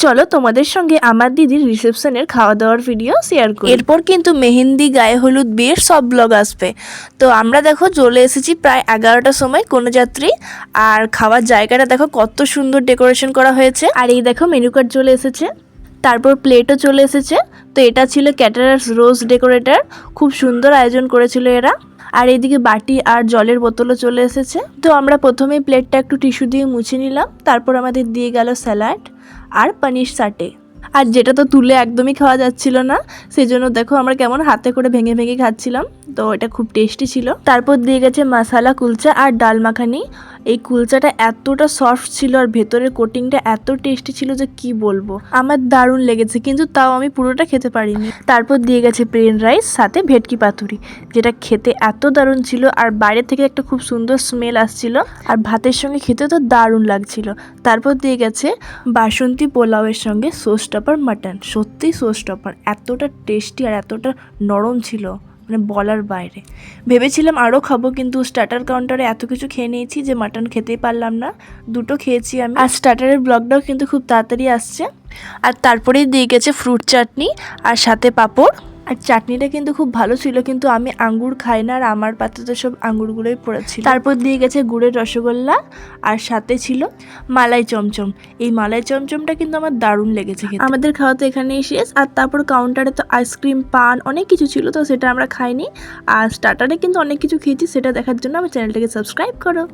চলো তোমাদের সঙ্গে আমার দিদির রিসেপশনের খাওয়া দাওয়ার ভিডিও শেয়ার করি। এরপর কিন্তু মেহেন্দি, গায়ে হলুদ, বিয়ের সব ব্লগ আসবে। তো আমরা দেখো চলে এসেছি প্রায় 11টার সময় কোনো যাত্রী। আর খাওয়ার জায়গাটা দেখো কত সুন্দর ডেকোরেশন করা হয়েছে। আর এই দেখো মেনু কার্ড চলে এসেছে, তারপর প্লেটও চলে এসেছে। তো এটা ছিল ক্যাটারার্স রোজ ডেকোরেটর, খুব সুন্দর আয়োজন করেছিল এরা। আর এইদিকে বাটি আর জলের বোতলও চলে এসেছে। তো আমরা প্রথমেই প্লেটটা একটু টিস্যু দিয়ে মুছে নিলাম, তারপর আমাদের দিয়ে গেল স্যালাড আর পনির সাটে। আর যেটা তো তুলে একদমই খাওয়া যাচ্ছিল না, সেই জন্য দেখো আমরা কেমন হাতে করে ভেঙে ভেঙে খাচ্ছিলাম। তো এটা খুব টেস্টি ছিল। তারপর দিয়ে গেছে মশালা কুলচা আর ডাল মাখানি। এই কুলচাটা এতটা সফট ছিল আর ভেতরের কোটিংটা এত টেস্টি ছিল যে কি বলবো, আমার দারুণ লেগেছে, কিন্তু তাও আমি পুরোটা খেতে পারিনি। তারপর দিয়ে গেছে প্লেন রাইস সাথে ভেটকি পাতুরি, যেটা খেতে এত দারুণ ছিল। আর বাইরে থেকে একটা খুব সুন্দর স্মেল আসছিল, আর ভাতের সঙ্গে খেতে তো দারুণ লাগছিল। তারপর দিয়ে গেছে বাসন্তী পোলাওয়ের সঙ্গে সোস টপার মাটন। সত্যিই সোস টপার এতটা টেস্টি আর এতটা নরম ছিল, মানে বলার বাইরে। ভেবেছিলাম আরও খাবো, কিন্তু স্টার্টার কাউন্টারে এত কিছু খেয়ে নিয়েছি যে মাটন খেতেই পারলাম না। দুটো খেয়েছি আমি। আর স্টার্টারের ব্লগটাও কিন্তু খুব তাড়াতাড়ি আসছে। আর তারপরেই দিয়ে গেছে ফ্রুট চাটনি আর সাথে পাঁপড়। আর চাটনিটা কিন্তু খুব ভালো ছিল, কিন্তু আমি আঙ্গুর খাই না, আর আমার পাতে তো সব আঙ্গুরগুলোই পড়েছিল। তারপর দিয়ে গেছে গুড়ের রসগোল্লা আর সাথে ছিল মালাই চমচম। এই মালাই চমচমটা কিন্তু আমার দারুণ লেগেছে খেতে। আমাদের খাওয়া তো এখানেই শেষ। আর তারপর কাউন্টারে তো আইসক্রিম, পান অনেক কিছু ছিল, তো সেটা আমরা খাইনি। আর স্টার্টারে কিন্তু অনেক কিছু খেয়েছি, সেটা দেখার জন্য আমার চ্যানেলটাকে সাবস্ক্রাইব করো।